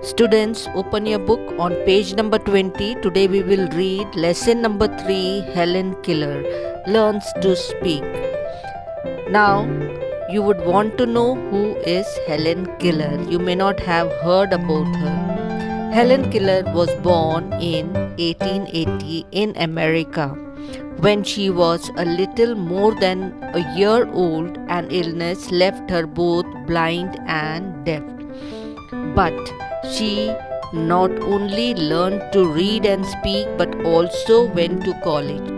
Students, open your book on page number 20. Today we will read lesson number 3. Helen Keller learns to speak. Now, you would want to know who is Helen Keller. You may not have heard about her. Helen Keller was born in 1880 in America. When she was a little more than a year old, an illness left her both blind and deaf. But she not only learned to read and speak but also went to college.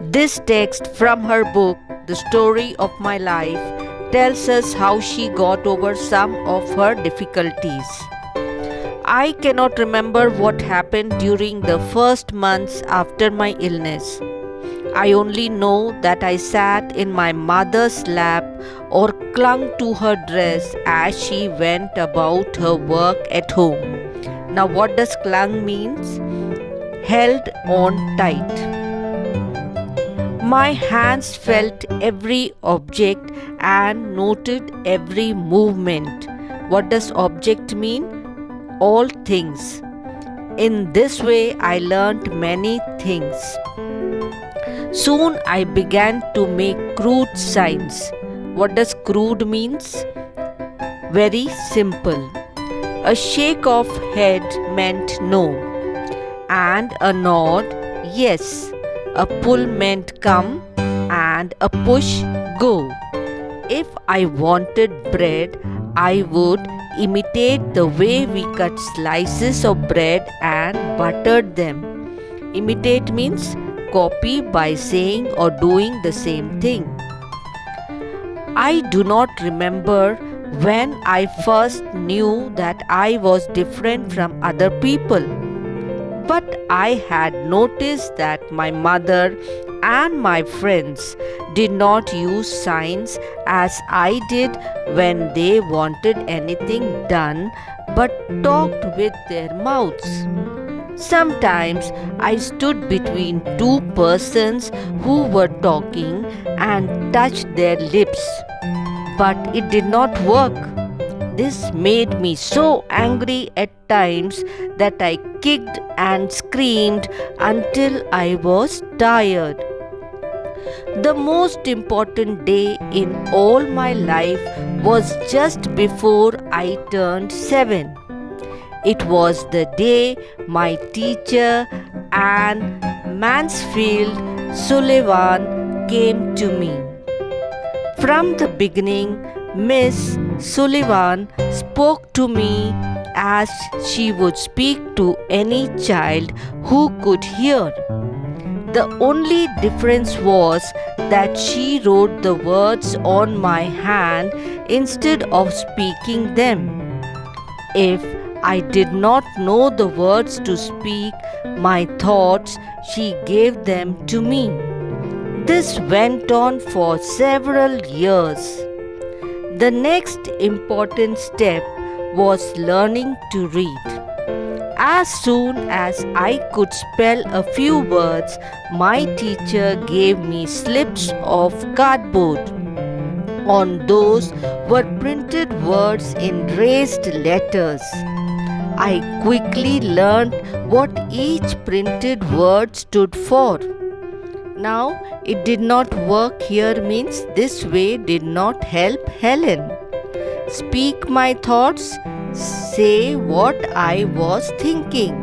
This text from her book, The Story of My Life, tells us how she got over some of her difficulties. I cannot remember what happened during the first months after my illness. I only know that I sat in my mother's lap or clung to her dress as she went about her work at home. Now, what does clung means? Held on tight. My hands felt every object and noted every movement. What does object mean? All things. In this way, I learned many things. Soon I began to make crude signs. What does crude means? Very simple. A shake of head meant no, and a nod yes. A pull meant come, and a push go. If I wanted bread, I would imitate the way we cut slices of bread and buttered them. Imitate means copy by saying or doing the same thing. I do not remember when I first knew that I was different from other people, but I had noticed that my mother and my friends did not use signs as I did when they wanted anything done, but talked with their mouths. Sometimes I stood between two persons who were talking and touched their lips, but it did not work. This made me so angry at times that I kicked and screamed until I was tired. The most important day in all my life was just before I turned 7. It was the day my teacher, Anne Mansfield Sullivan, came to me. From the beginning, Miss Sullivan spoke to me as she would speak to any child who could hear. The only difference was that she wrote the words on my hand instead of speaking them. If I did not know the words to speak my thoughts, she gave them to me. This went on for several years. The next important step was learning to read. As soon as I could spell a few words, my teacher gave me slips of cardboard. On those were printed words in raised letters. I quickly learned what each printed word stood for. Now, it did not work here means this way did not help Helen. Speak my thoughts, say what I was thinking,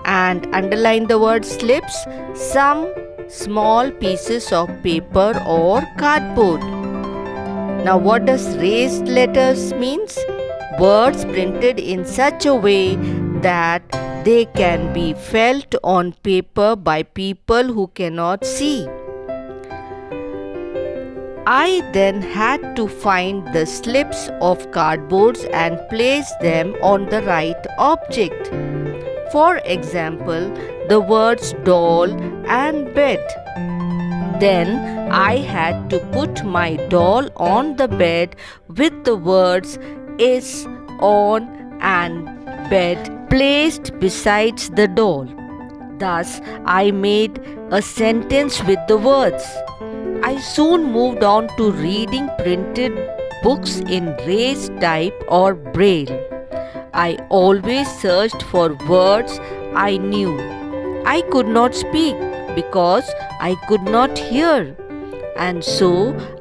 and underline the word slips, some small pieces of paper or cardboard. Now, what does raised letters means? Words printed in such a way that they can be felt on paper by people who cannot see. I then had to find the slips of cardboards and place them on the right object. For example, the words doll and bed. Then I had to put my doll on the bed with the words is on and bed placed besides the doll. Thus, I made a sentence with the words. I soon moved on to reading printed books in raised type or braille. I always searched for words I knew. I could not speak because I could not hear. And so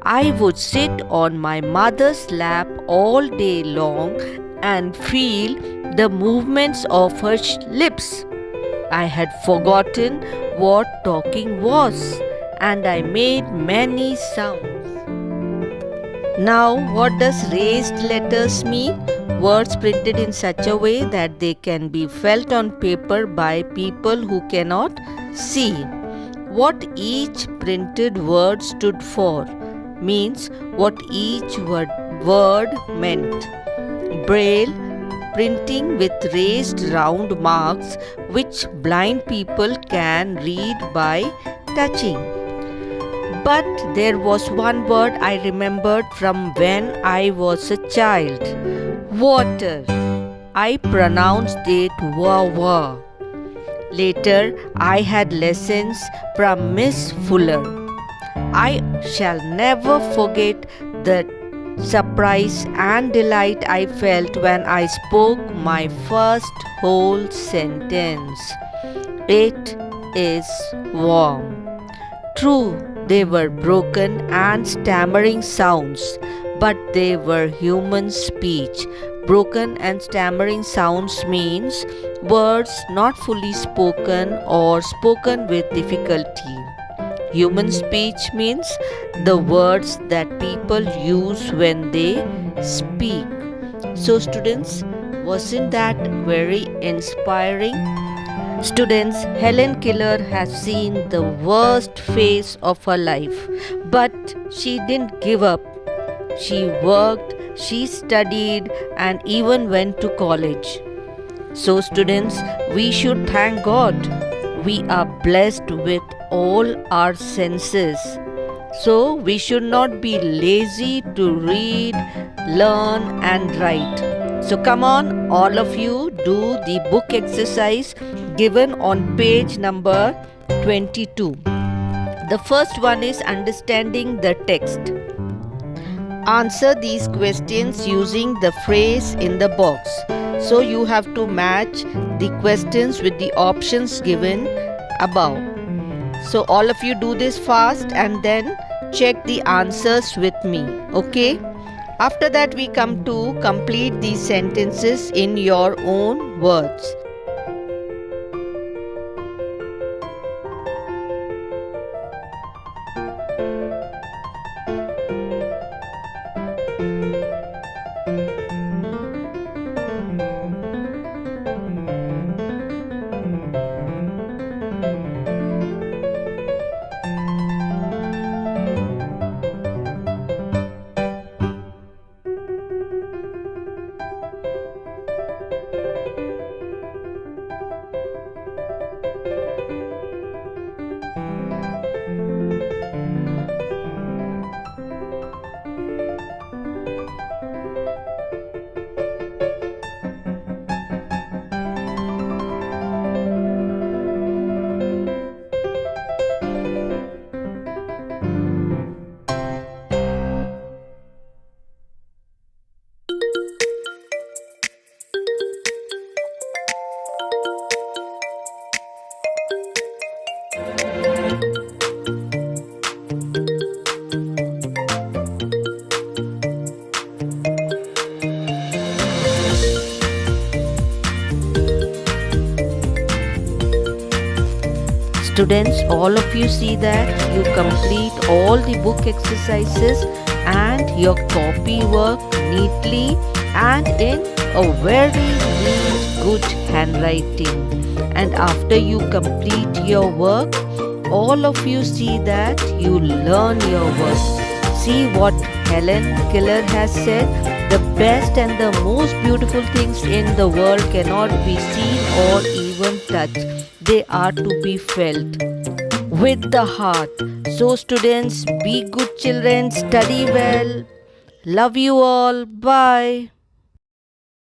I would sit on my mother's lap all day long and feel the movements of her lips. I had forgotten what talking was, and I made many sounds. Now, what does raised letters mean? Words printed in such a way that they can be felt on paper by people who cannot see. What each printed word stood for means what each word meant. Braille printing with raised round marks which blind people can read by touching. But there was one word I remembered from when I was a child. Water. I pronounced it wa. Later, I had lessons from Miss Fuller. I shall never forget the surprise and delight I felt when I spoke my first whole sentence. It is warm. True, they were broken and stammering sounds, but they were human speech. Broken and stammering sounds means words not fully spoken or spoken with difficulty. Human speech means the words that people use when they speak. So students, wasn't that very inspiring? Students, Helen Keller has seen the worst phase of her life, but she didn't give up. She worked, she studied, and even went to college. So students, we should thank God. We are blessed with all our senses. So we should not be lazy to read, learn, and write. So come on, all of you, do the book exercise given on page number 22. The first one is understanding the text. Answer these questions using the phrase in the box. So you have to match the questions with the options given above. So all of you do this fast and then check the answers with me. Okay? After that we come to complete these sentences in your own words. Students, all of you see that you complete all the book exercises and your copy work neatly and in a very neat, good handwriting. And after you complete your work, all of you see that you learn your work. See what Helen Keller has said. The best and the most beautiful things in the world cannot be seen or even touched. They are to be felt with the heart. So students, be good children, study well. Love you all. Bye.